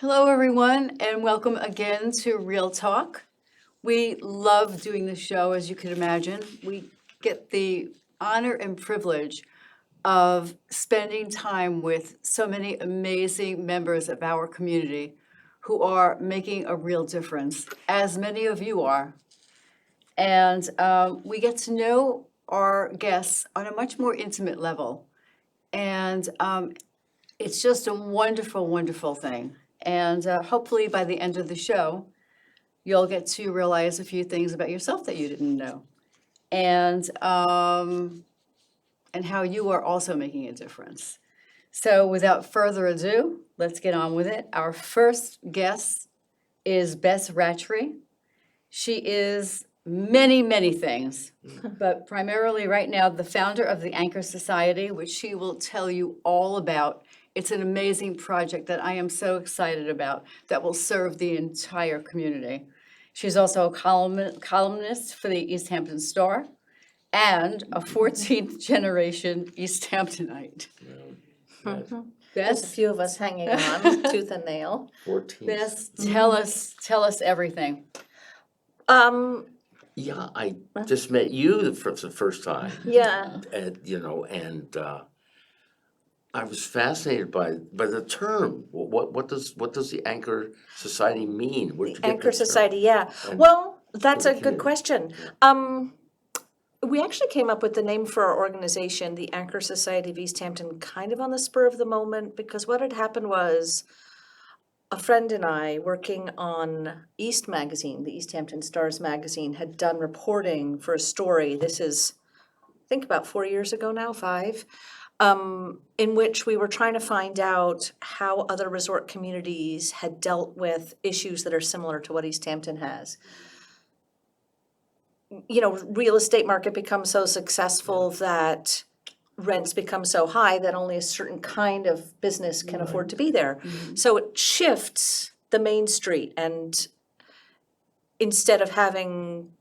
Hello, everyone, and welcome again to Real Talk. We love doing this show, as you can imagine. We get the honor and privilege of spending time with so many amazing members of our community who are making a real difference, as many of you are. And we get to know our guests on a much more intimate level. And it's just a wonderful, wonderful thing. And hopefully by the end of the show, you'll get to realize a few things about yourself that you didn't know. And how you are also making a difference. So without further ado, let's get on with it. Our first guest is Bess Rattray. She is many, many things, but primarily right now, the founder of the Anchor Society, which she will tell you all about. It's an amazing project that I am so excited about that will serve the entire community. She's also a columnist for the East Hampton Star and a 14th generation East Hamptonite. There's a Bess, few of us hanging on, tooth and nail. 14. Bess, tell us everything. Yeah, I just met you for the first time, Yeah, and I was fascinated by the term. What does the Anchor Society mean? Where'd you get Anchor the term? Society, yeah. And Well, that's for a the good community. question. We actually came up with the name for our organization, the Anchor Society of East Hampton, kind of on the spur of the moment, because what had happened was a friend and I, working on East Magazine, the East Hampton Stars magazine, had done reporting for a story. This is, I think, about 4 years ago now, 5. In which we were trying to find out how other resort communities had dealt with issues that are similar to what East Hampton has. You know, real estate market becomes so successful that rents become so high that only a certain kind of business can afford to be there. So it shifts the main street, and instead of having,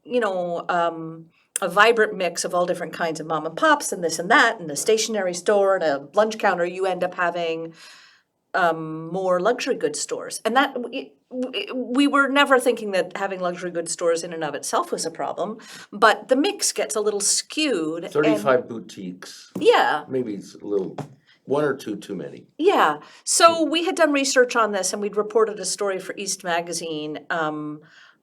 a vibrant mix of all different kinds of mom and pops and this and that and a stationery store and a lunch counter, you end up having more luxury goods stores. And that we were never thinking that having luxury goods stores in and of itself was a problem, but the mix gets a little skewed. 35 boutiques. Yeah. Maybe it's a little, one or two too many. Yeah, so we had done research on this, and we'd reported a story for East Magazine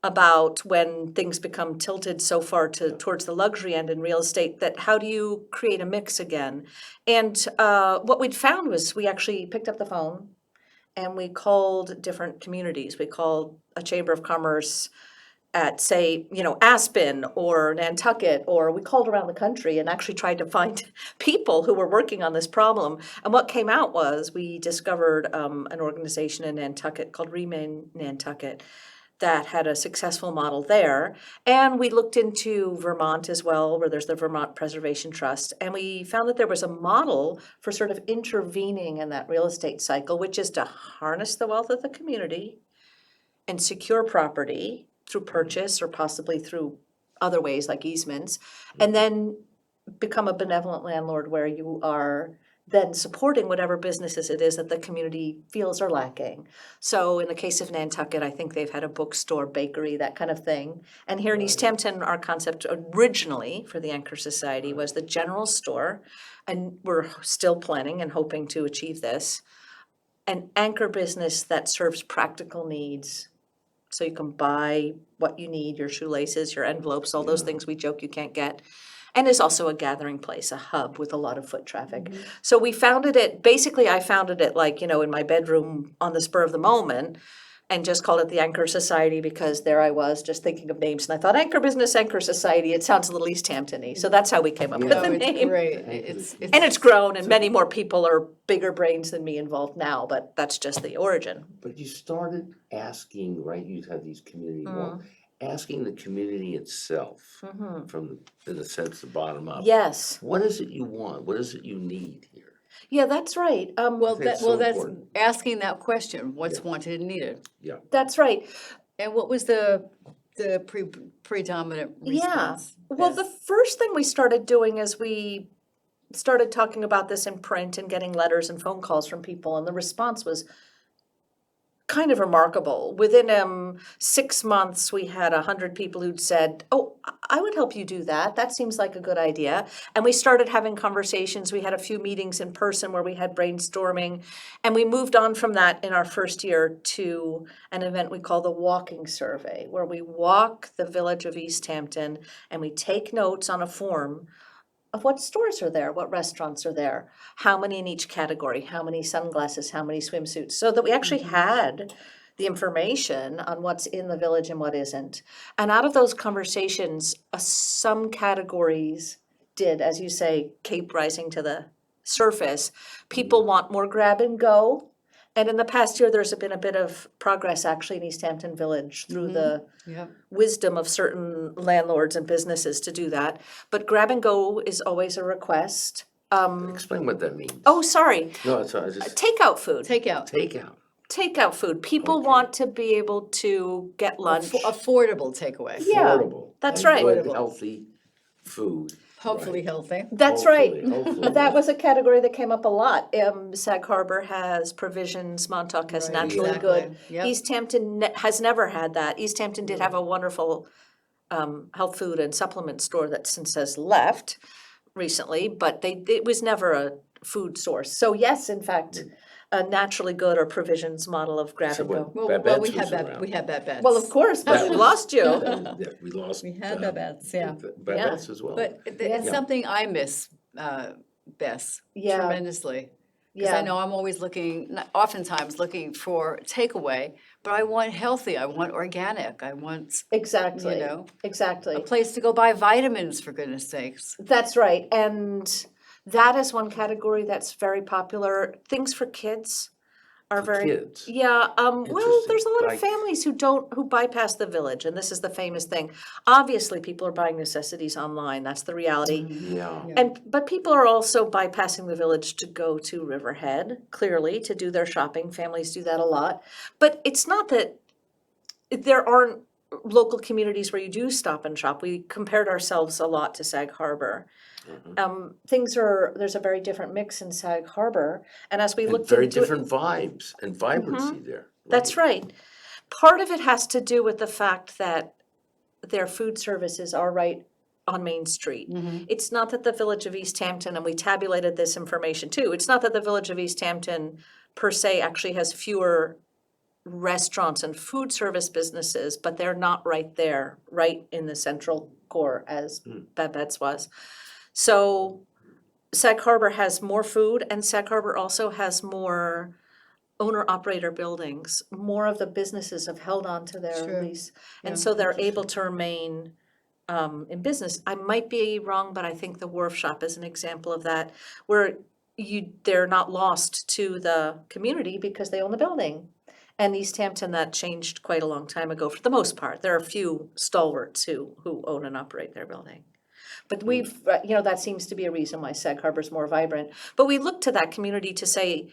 about when things become tilted so far towards the luxury end in real estate, that how do you create a mix again? And what we'd found was we actually picked up the phone and we called different communities. We called a Chamber of Commerce at, say, Aspen or Nantucket, or we called around the country and actually tried to find people who were working on this problem. And what came out was we discovered an organization in Nantucket called Remain Nantucket that had a successful model there. And we looked into Vermont as well, where there's the Vermont Preservation Trust. And we found that there was a model for sort of intervening in that real estate cycle, which is to harness the wealth of the community and secure property through purchase or possibly through other ways like easements, and then become a benevolent landlord where you are then supporting whatever businesses it is that the community feels are lacking. So in the case of Nantucket, I think they've had a bookstore, bakery, that kind of thing. And here in East Hampton, our concept originally for the Anchor Society was the general store, and we're still planning and hoping to achieve this, an anchor business that serves practical needs. So you can buy what you need, your shoelaces, your envelopes, all those things we joke you can't get. And is also a gathering place, a hub with a lot of foot traffic. So we founded it, basically I founded it like, in my bedroom on the spur of the moment, and just called it the Anchor Society because there I was just thinking of names. And I thought Anchor Business, Anchor Society, it sounds a little East Hampton-y. So that's how we came up with Oh, the it's name. great. And it's grown, and many more people are bigger brains than me involved now, but that's just the origin. But you started asking, right? You had these community walks, asking the community itself from, in a sense, the bottom up. Yes. What is it you want? What is it you need here? Yeah, that's right. Well, think it's so that's important. asking that question, what's Yeah. wanted and needed. Yeah. That's right. And what was the predominant Yeah. response? Well, the first thing we started doing is we started talking about this in print and getting letters and phone calls from people, and the response was kind of remarkable. Within 6 months, we had 100 people who'd said, "Oh, I would help you do that. That seems like a good idea." And we started having conversations. We had a few meetings in person where we had brainstorming, and we moved on from that in our first year to an event we call the walking survey, where we walk the village of East Hampton and we take notes on a form of what stores are there, what restaurants are there, how many in each category, how many sunglasses, how many swimsuits, so that we actually had the information on what's in the village and what isn't. And out of those conversations, some categories did, as you say, keep rising to the surface. People want more grab and go. And in the past year, there's been a bit of progress actually in East Hampton Village through the Yep. wisdom of certain landlords and businesses to do that. But grab and go is always a request. Explain what that means. Oh, sorry, No, it's, just takeout food. Takeout. takeout. Takeout food. People Okay. want to be able to get lunch. Affordable takeaway. Yeah, Affordable. that's and right. good, Affordable. healthy food. Hopefully Right. healthy. That's right. Hopefully. That was a category that came up a lot. Sag Harbor has Provisions, Montauk has Right, Naturally exactly. Good. Yep. East Hampton has never had that. East Hampton did have a wonderful health food and supplement store that since has left recently, but it was never a food source. So yes, in fact, a Naturally Good or Provisions model of grab So and when go. Well, Babettes we was had that. around. We had Babettes. Well, of course, but we lost you. We lost. We had Babettes, yeah. Babettes as well. But it's Yeah. something I miss, Bess, Yeah. tremendously. Because I Yeah. know I'm always oftentimes looking for takeaway, but I want healthy, I want organic, I want Exactly. You know, Exactly. a place to go buy vitamins, for goodness sakes. That's right. And that is one category that's very popular. Things for kids are For very kids. Yeah, well, Interesting. there's a lot of Like- families who bypass the village, and this is the famous thing. Obviously, people are buying necessities online. That's the reality. Yeah. But people are also bypassing the village to go to Riverhead, clearly, to do their shopping. Families do that a lot. But it's not that there aren't local communities where you do stop and shop. We compared ourselves a lot to Sag Harbor. There's a very different mix in Sag Harbor, and as we And looked very into it, different vibes and vibrancy there. that's right. Part of it has to do with the fact that their food services are right on Main Street. It's not that the Village of East Hampton, and we tabulated this information too, it's not that the Village of East Hampton per se actually has fewer restaurants and food service businesses, but they're not right there, right in the central core as Babette's was. So Sag Harbor has more food, and Sag Harbor also has more owner-operator buildings. More of the businesses have held on to their True. lease, and Yeah. so they're able to remain in business. I might be wrong, but I think the Wharf Shop is an example of that, where they're not lost to the community because they own the building. And East Hampton, that changed quite a long time ago for the most part. There are a few stalwarts who own and operate their building. But that seems to be a reason why Sag Harbor's more vibrant. But we look to that community to say,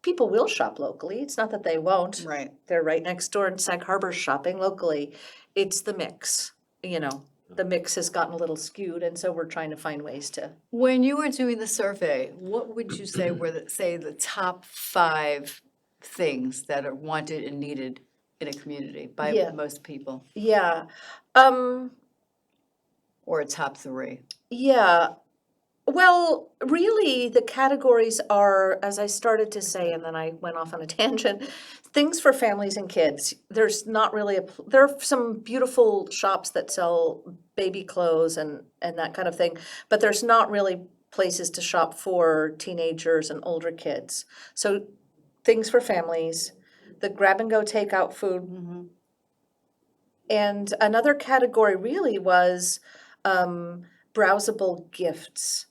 people will shop locally. It's not that they won't. Right. They're right next door in Sag Harbor shopping locally. It's the mix, The mix has gotten a little skewed, and so we're trying to find ways to. When you were doing the survey, what would you say were the top 5 things that are wanted and needed in a community by Yeah. most people? Yeah. Or a top 3? Yeah. Well, really, the categories are, as I started to say, and then I went off on a tangent, things for families and kids. There's not really there are some beautiful shops that sell baby clothes and that kind of thing, but there's not really places to shop for teenagers and older kids. So things for families, the grab-and-go takeout food. And another category really was browsable gifts.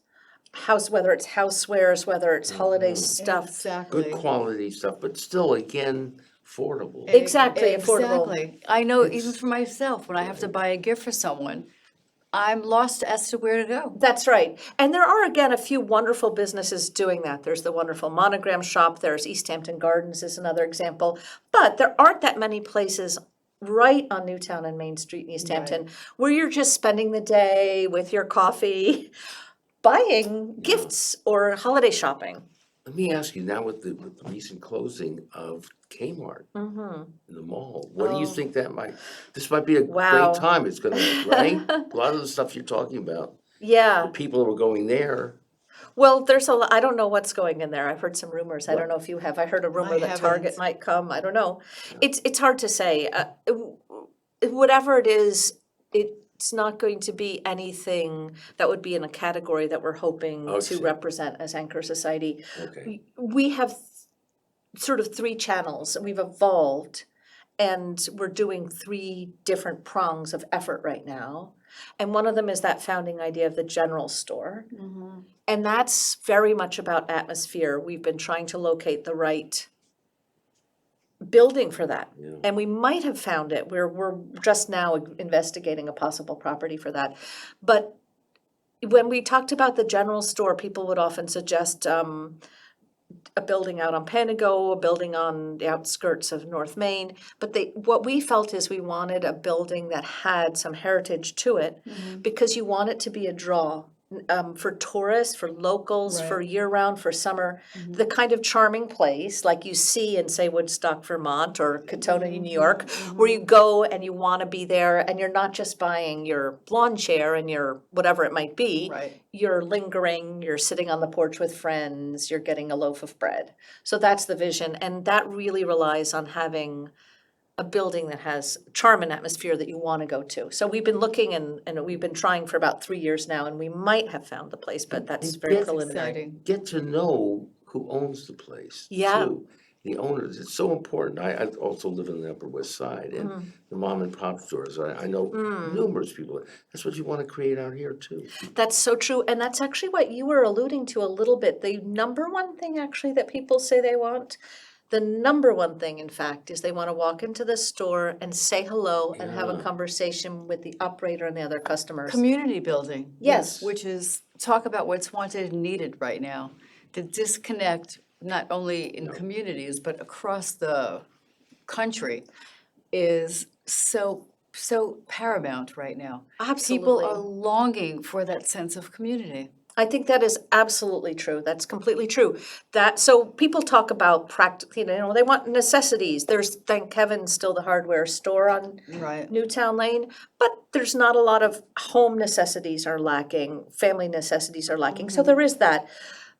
Whether it's housewares, whether it's holiday stuff. Exactly. Good quality stuff, but still, again, affordable. Exactly, affordable. Exactly. I know even for myself, when I have to buy a gift for someone, I'm lost as to where to go. That's right. And there are, again, a few wonderful businesses doing that. There's the wonderful Monogram Shop, there's East Hampton Gardens is another example. But there aren't that many places right on Newtown and Main Street in East Hampton where you're just spending the day with your coffee, buying gifts or holiday shopping. Let me ask you now, with the recent closing of Kmart Mm-hmm. in the mall. What do you Oh. think this might be a Wow. great time. It's gonna, right? A lot of the stuff you're talking about, the Yeah, people who are going there. well, there's a lot, I don't know what's going in there. I've heard some rumors. I don't know if you have. I heard a rumor I that Target haven't. might come. I don't know. It's hard to say. Whatever it is, it's not going to be anything that would be in a category that we're hoping Oh, to see. represent as Anchor Society. Okay. We have sort of three channels. We've evolved, and we're doing three different prongs of effort right now. And one of them is that founding idea of the general store. And that's very much about atmosphere. We've been trying to locate the right building for that. Yeah. And we might have found it. We're just now investigating a possible property for that. But when we talked about the general store, people would often suggest a building out on Panago, a building on the outskirts of North Main. But what we felt is we wanted a building that had some heritage to it, because you want it to be a draw for tourists, for locals, for Right. year-round, for summer. The kind of charming place like you see in, say, Woodstock, Vermont, or Katona, New York, where you go and you want to be there, and you're not just buying your lawn chair and your whatever it might be. Right. You're lingering, you're sitting on the porch with friends, you're getting a loaf of bread. So that's the vision, and that really relies on having a building that has charm and atmosphere that you want to go to. So we've been looking and we've been trying for about 3 years now, and we might have found the place, but that's very Yes, preliminary. Exciting. Get to know who owns the place, Yeah. too. The owners, it's so important. I also live in the Upper West Side, and the mom and pop stores, I know numerous people. That's what you want to create out here, too. That's so true, and that's actually what you were alluding to a little bit. The number one thing actually that people say they want, the number one thing, in fact, is they want to walk into the store and say hello and have a Yeah. conversation with the operator and the other customers. Community building. Yes. Which is, talk about what's wanted and needed right now. The disconnect, not only in communities, but across the country, is so paramount right now. People Absolutely. are longing for that sense of community. I think that is absolutely true. That's completely true. So people talk about they want necessities. There's, thank heaven, still the hardware store on Right. Newtown Lane, but there's not a lot of home necessities are lacking, family necessities are lacking. So there is that.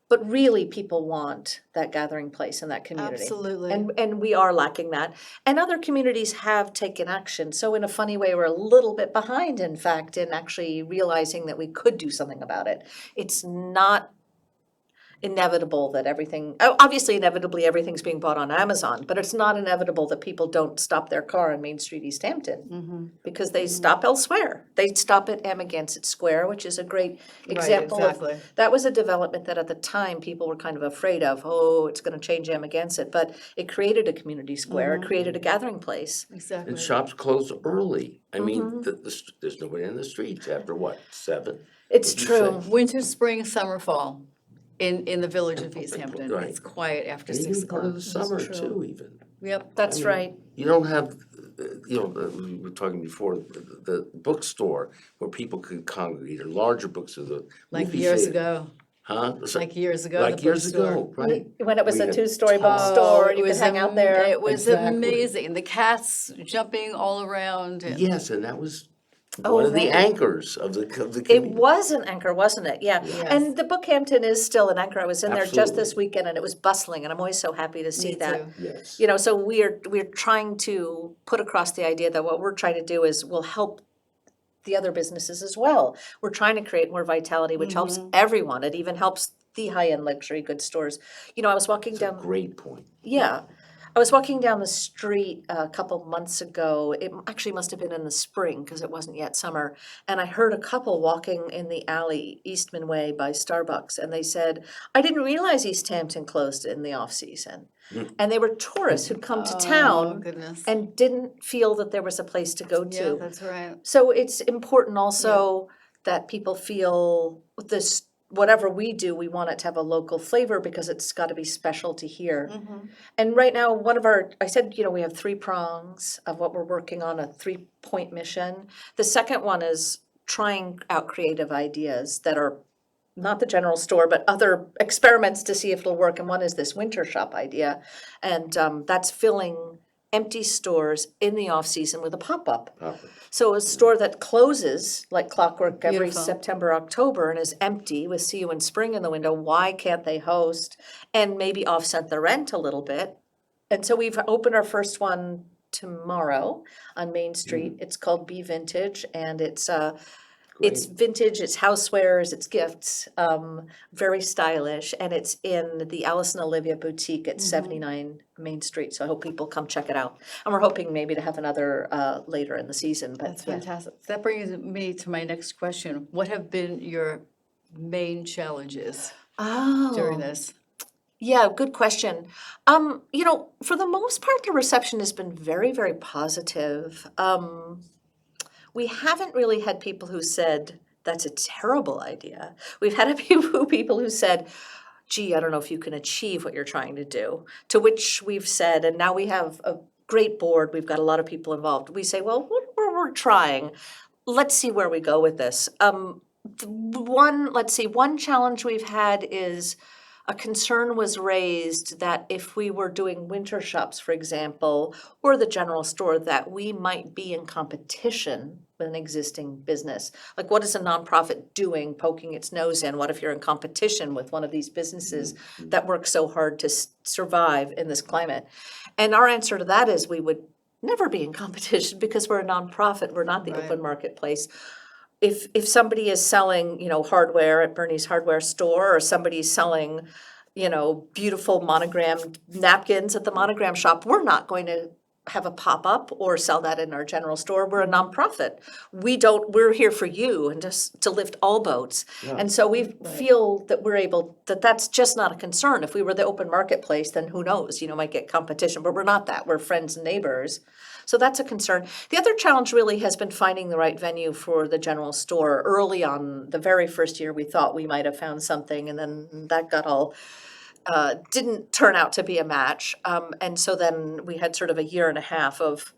But really, people want that gathering place in that community. Absolutely. And we are lacking that. And other communities have taken action. So in a funny way, we're a little bit behind, in fact, in actually realizing that we could do something about it. It's not inevitable that obviously inevitably everything's being bought on Amazon, but it's not inevitable that people don't stop their car on Main Street, East Hampton. Because they stop elsewhere. They stop at Amagansett Square, which is a great example exactly. of, that was a development that at the time people were kind of afraid of, it's gonna change Amagansett, but it created a community square, it created a gathering place. Exactly. And shops close early. I mean, there's nobody in the streets after what, 7? It's What'd you true. say? Winter, spring, summer, fall, in the village of East Hampton. Right. It's quiet after And 6 even part of o'clock. the summer, true. too, even. Yep. That's I mean, right. You don't have, we were talking before, the bookstore where people could congregate, or larger books of the Like movie years theater. ago. Huh? Like years ago, Like the years bookstore. ago, right. When it was We a had two-story tall- bookstore, and you could was hang out there. It was Exactly. amazing. The cats jumping all around. And Yes, and that was Oh, one of the right. anchors of the It community. was an anchor, wasn't it? Yeah. Yes. And the Bookhampton is still an anchor. I was in there just this Absolutely. weekend and it was bustling, and I'm always so happy to see Me that. too. Yes. So we're trying to put across the idea that what we're trying to do is we'll help the other businesses as well. We're trying to create more vitality, which helps everyone. It even helps the high-end luxury goods stores. I was walking It's a down. great point. Yeah. I was walking down the street a couple months ago. It actually must have been in the spring because it wasn't yet summer. And I heard a couple walking in the alley, Eastman Way by Starbucks. And they said, I didn't realize East Hampton closed in the off-season. And they were tourists who'd come to Oh, town goodness. and didn't feel that there was a place to go Yeah, to. that's right. So it's important also that people feel this, whatever we do, we want it to have a local flavor because it's got to be special to here. And right now, I said, we have 3 prongs of what we're working on, a 3-point mission. The second one is trying out creative ideas that are not the general store, but other experiments to see if it'll work. And one is this winter shop idea. And that's filling empty stores in the off-season with a pop-up. So a store that closes like clockwork every Beautiful. September, October, and is empty with See You in Spring in the window, why can't they host and maybe offset the rent a little bit? And so we've opened our first one tomorrow on Main Street. It's called Be Vintage, and it's vintage, it's housewares, it's gifts, very stylish, and it's in the Alice and Olivia Boutique at 79 Main Street. So I hope people come check it out. And we're hoping maybe to have another later in the season, but That's fantastic. That brings me to my next question. What have been your main challenges during this? Yeah, good question. For the most part, the reception has been very, very positive. We haven't really had people who said, that's a terrible idea. We've had a few people who said, gee, I don't know if you can achieve what you're trying to do. To which we've said, and now we have a great board, we've got a lot of people involved. We say, well, we're trying. Let's see where we go with this. One challenge we've had is a concern was raised that if we were doing winter shops, for example, or the general store, that we might be in competition with an existing business. Like, what is a nonprofit doing, poking its nose in? What if you're in competition with one of these businesses that work so hard to survive in this climate? And our answer to that is we would never be in competition because we're a nonprofit. We're not the open marketplace. If somebody is selling, hardware at Bernie's hardware store, or somebody's selling, beautiful monogrammed napkins at the monogram shop, we're not going to have a pop-up or sell that in our general store. We're a nonprofit. We're here for you and just to lift all boats. And so we feel that that's just not a concern. If we were the open marketplace, then who knows, might get competition, but we're not that. We're friends and neighbors. So that's a concern. The other challenge really has been finding the right venue for the general store. Early on, the very first year, we thought we might have found something, and then that got all didn't turn out to be a match. And so then we had sort of a year and a half of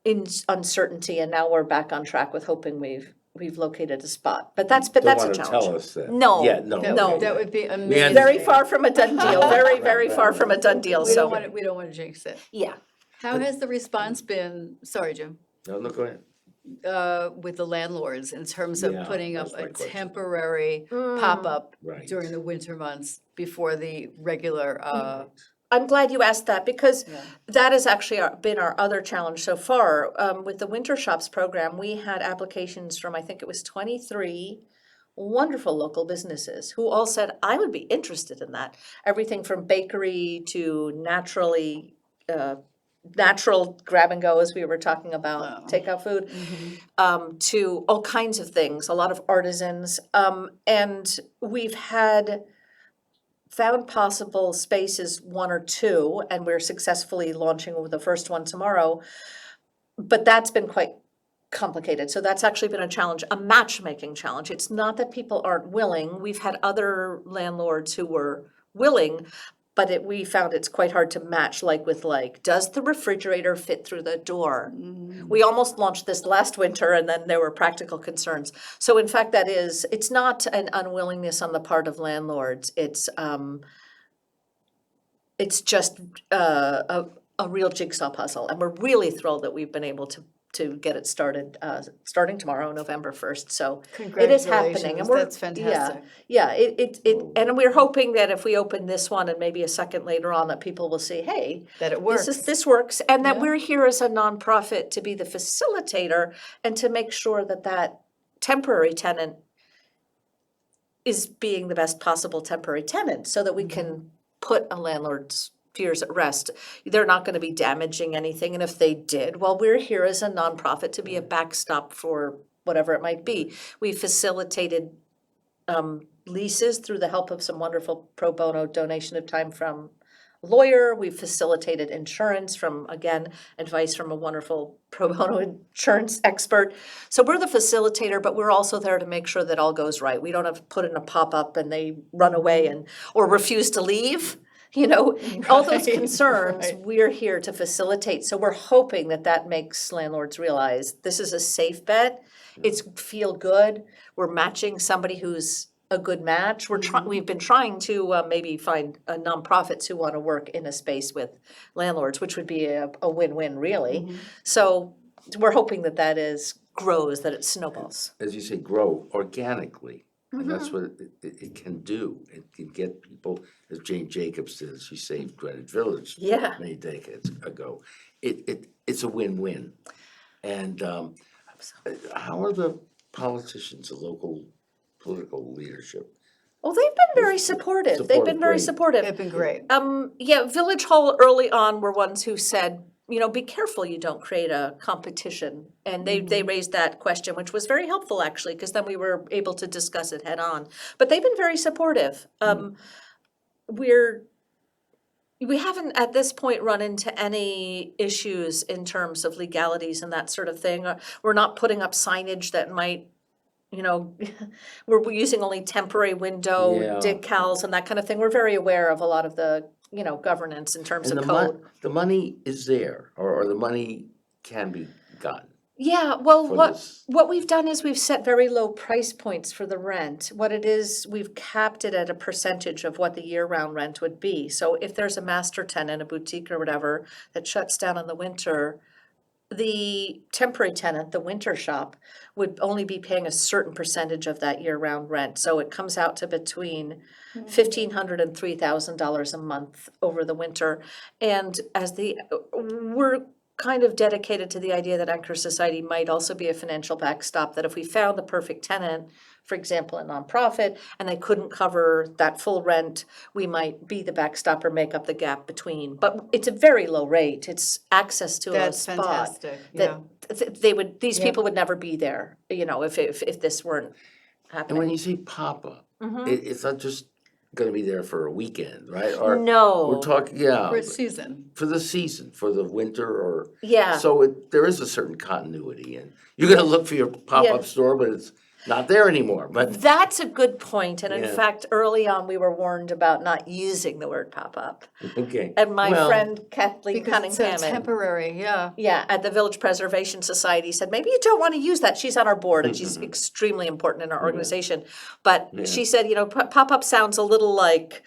uncertainty, and now we're back on track with hoping we've located a spot. But that's a challenge. Don't wanna tell us that. No. Yeah, no. No. That would be amazing. Very far from a done deal. Very, very far from a done deal. We So don't want to jinx it. yeah. How has the response been, sorry, Jim, No, go ahead. with the landlords in terms of Yeah, putting up that's my a question. temporary pop-up Right. during the winter months before the regular, I'm glad you asked that because that has actually been our other challenge so far. With the Winter Shops program, we had applications from, I think it was 23 wonderful local businesses who all said, I would be interested in that. Everything from bakery to natural grab and go, as we were talking about, takeout food, to all kinds of things, a lot of artisans. And we've found possible spaces, one or two, and we're successfully launching with the first one tomorrow. But that's been quite complicated. So that's actually been a challenge, a matchmaking challenge. It's not that people aren't willing. We've had other landlords who were willing, but we found it's quite hard to match like with like. Does the refrigerator fit through the door? We almost launched this last winter and then there were practical concerns. So in fact, it's not an unwillingness on the part of landlords. It's just a real jigsaw puzzle. And we're really thrilled that we've been able to get it started, starting tomorrow, November 1st. So it is happening. And That's fantastic. Yeah, and we're hoping that if we open this one and maybe a second later on, that people will see, hey, That it works. this works, and that we're here as a nonprofit to be the facilitator and to make sure that temporary tenant is being the best possible temporary tenant, so that we can put a landlord's fears at rest. They're not going to be damaging anything, and if they did, well, we're here as a nonprofit to be a backstop for whatever it might be. We facilitated leases through the help of some wonderful pro bono donation of time from a lawyer. We facilitated insurance from, again, advice from a wonderful pro bono insurance expert. So we're the facilitator, but we're also there to make sure that all goes right. We don't have to put in a pop-up and they run away or refuse to leave. all those Right, concerns, right. we're here to facilitate. So we're hoping that that makes landlords realize this is a safe bet. It's feel good. We're matching somebody who's a good match. We've been trying to maybe find nonprofits who want to work in a space with landlords, which would be a win-win, really. So we're hoping that grows, that it snowballs. As you say, grow organically. And that's what it can do. It can get people, as Jane Jacobs did, she saved Greenwich Village Yeah. many decades ago. It's a win-win. And how are the politicians, the local political leadership? Well, they've been very supportive. They've been very supportive. They've been great. Yeah, Village Hall early on were ones who said, be careful you don't create a competition. And they raised that question, which was very helpful actually, because then we were able to discuss it head on. But they've been very supportive. We haven't at this point run into any issues in terms of legalities and that sort of thing. We're not putting up signage that might, we're using only temporary window Yeah. decals and that kind of thing. We're very aware of a lot of the, governance in terms And of the code. the money is there, or the money can be gotten Yeah, well, for this. what we've done is we've set very low price points for the rent. What it is, we've capped it at a percentage of what the year-round rent would be. So if there's a master tenant, a boutique or whatever, that shuts down in the winter, the temporary tenant, the winter shop, would only be paying a certain percentage of that year-round rent. So it comes out to between $1,500 and $3,000 a month over the winter. And we're kind of dedicated to the idea that Anchor Society might also be a financial backstop, that if we found the perfect tenant, for example, a nonprofit, and they couldn't cover that full rent, we might be the backstop or make up the gap between. But it's a very low rate. It's access to a That's spot fantastic, yeah. that these people would never be there, if this weren't And when happening. you say pop-up, it's not just gonna be there for a weekend, right? Or No. we're talking, For a season. for the season, for the winter, or Yeah. so there is a certain continuity, and you're gonna look for your pop-up store, but it's not there anymore. But That's a good point, and in Yeah. fact, early on, we were warned about not using the word pop-up. okay, And my well, friend Kathleen Because it's so Cunningham temporary, yeah. at the Village Preservation Society said, maybe you don't want to use that. She's on our board and she's extremely important in our organization. But she said, pop-up sounds a little like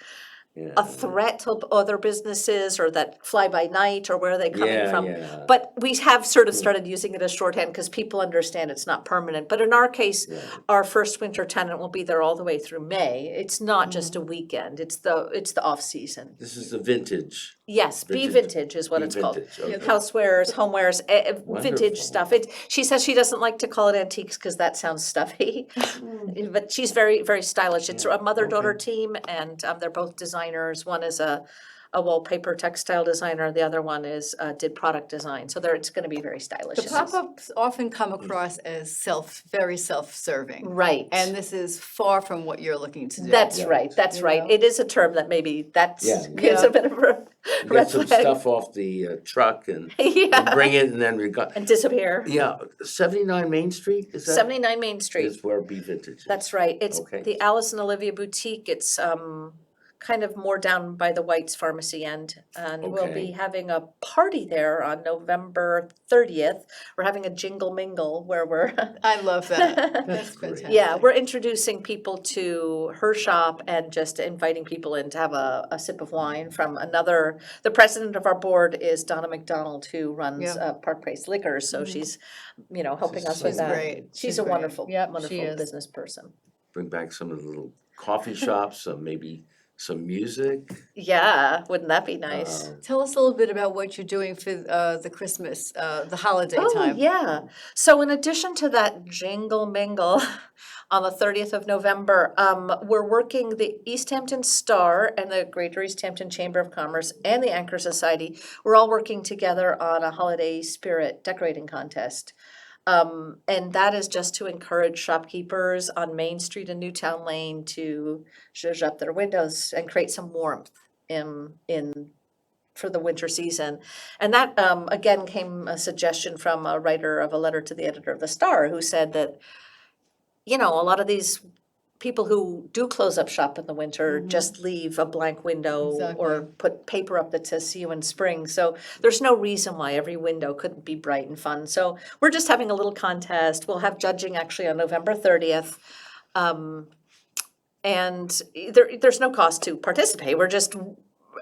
yeah, a threat to other businesses, or that fly by night, or where are they coming Yeah, from? yeah. But we have sort of started using it as shorthand because people understand it's not permanent. But in our case, our first winter tenant will be there all the way through May. It's not just a weekend, it's the off-season. this is the vintage. Yes, be Vintage. vintage is what Be it's called. vintage, okay. Housewares, homewares, vintage Wonderful. stuff. She says she doesn't like to call it antiques because that sounds stuffy. But she's very, very stylish. It's a mother-daughter team, and they're both designers. One is a wallpaper textile designer, the other one did product design. So it's gonna be very stylish. The pop-ups often come across as very self-serving. Right. And this is far from what you're looking to do. That's right, that's You right. know? It is a term that maybe gives Yeah. a bit of a You red get some flag. stuff off the truck and Yeah. bring it, and then we got, And disappear. 79 Main Street, is that? 79 Main Street. Is where Be Vintage is. That's right. It's Okay. the Alice and Olivia Boutique. It's kind of more down by the White's Pharmacy end. And we'll be Okay. having a party there on November 30th. We're having a jingle mingle where we're I love that. That's great. fantastic. yeah, we're introducing people to her shop and just inviting people in to have a sip of wine from the president of our board is Donna McDonald, who runs Yeah. Park Place Liquors, so she's, helping us with She's that. great. She's She's a great. wonderful, Yep, she wonderful is. business person. Bring back some of the little coffee shops, maybe some music. Yeah, wouldn't that be nice? Tell us a little bit about what you're doing for the Christmas, the holiday Oh, time. yeah. So in addition to that jingle mingle on the 30th of November, we're working the East Hampton Star and the Greater East Hampton Chamber of Commerce and the Anchor Society. We're all working together on a holiday spirit decorating contest. And that is just to encourage shopkeepers on Main Street and Newtown Lane to zhuzh up their windows and create some warmth in for the winter season. And that, again, came a suggestion from a writer of a letter to the editor of the Star, who said that, a lot of these people who do close up shop in the winter just leave a blank window or Exactly. put paper up that says see you in spring. So there's no reason why every window couldn't be bright and fun. So we're just having a little contest. We'll have judging actually on November 30th. And there's no cost to participate. We're just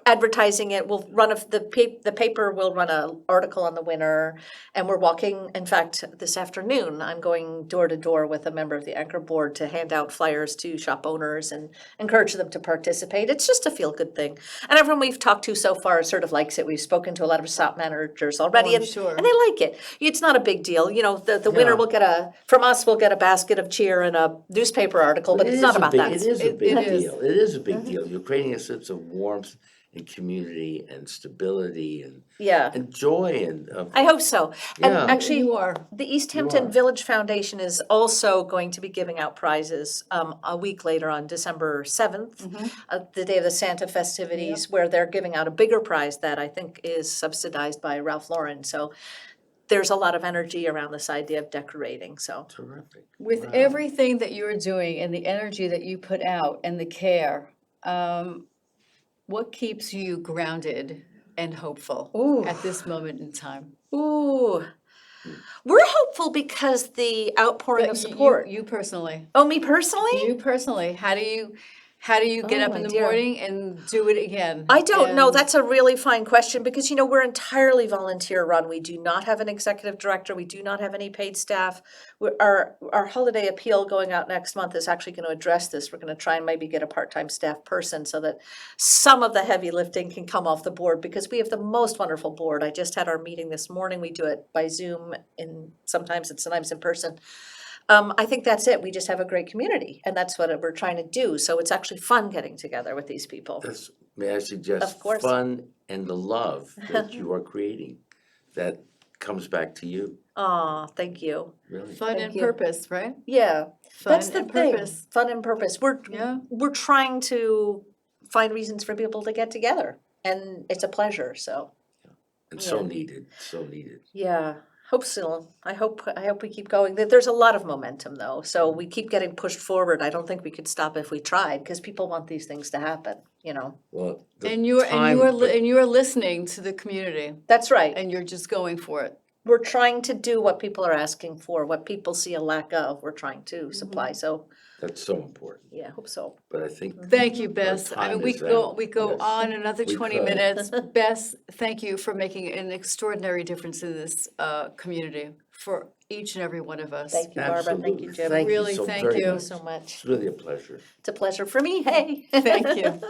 advertising it. We'll run the paper will run an article on the winner, and we're walking. In fact, this afternoon, I'm going door to door with a member of the Anchor Board to hand out flyers to shop owners and encourage them to participate. It's just a feel-good thing. And everyone we've talked to so far sort of likes it. We've spoken to a lot of shop managers already, I'm sure. and they like it. It's not a big deal. You know, the winner will get from us, we'll get a basket of cheer and a newspaper article, but it's not about that. It is a big It is. deal. It is a big deal. You're creating a sense of warmth and community and stability Yeah. and joy and I hope so. And Yeah. actually, You are. the East You Hampton are. Village Foundation is also going to be giving out prizes a week later on December 7th, the day of the Santa festivities, where they're giving out a bigger prize that I think is subsidized by Ralph Lauren. So there's a lot of energy around this idea of decorating, so. terrific. With Wow. everything that you're doing and the energy that you put out and the care, what keeps you grounded and hopeful Ooh. at this moment in time? Ooh. We're hopeful because the outpouring of You- support. You personally, Oh, me personally? you personally, how do you get Oh, up my in the dear. morning and do it again? I don't know. And- That's a really fine question because, we're entirely volunteer run. We do not have an executive director. We do not have any paid staff. Our holiday appeal going out next month is actually going to address this. We're going to try and maybe get a part-time staff person so that some of the heavy lifting can come off the board because we have the most wonderful board. I just had our meeting this morning. We do it by Zoom and sometimes in person. I think that's it. We just have a great community, and that's what we're trying to do. So it's actually fun getting together with these people. May I suggest Of course. fun and the love that you are creating that comes back to you, Aw, thank you. really. Fun Thank and you. purpose, right? Yeah, Fun that's the and thing. purpose. Fun and purpose. Yeah. We're trying to find reasons for people to get together, and it's a pleasure. So And so Yeah. needed, so needed. yeah, hope so. I hope we keep going. There's a lot of momentum though, so we keep getting pushed forward. I don't think we could stop if we tried because people want these things to happen. Well, the And you time- are listening to the community That's right. and you're just going for it. We're trying to do what people are asking for, what people see a lack of. We're trying to supply. So That's so important, yeah, hope so. but I think Thank you, Bess. I mean, time we is could go, out. we go Yes. on another We 20 could. minutes. Bess, thank you for making an extraordinary difference in this community for each and every one of us. Thank you, Barbara. Thank Absolutely. you, Jim. Thank you Really, so thank very you. Thank you much. so much. It's really a pleasure. It's a pleasure for me. Hey. Thank you.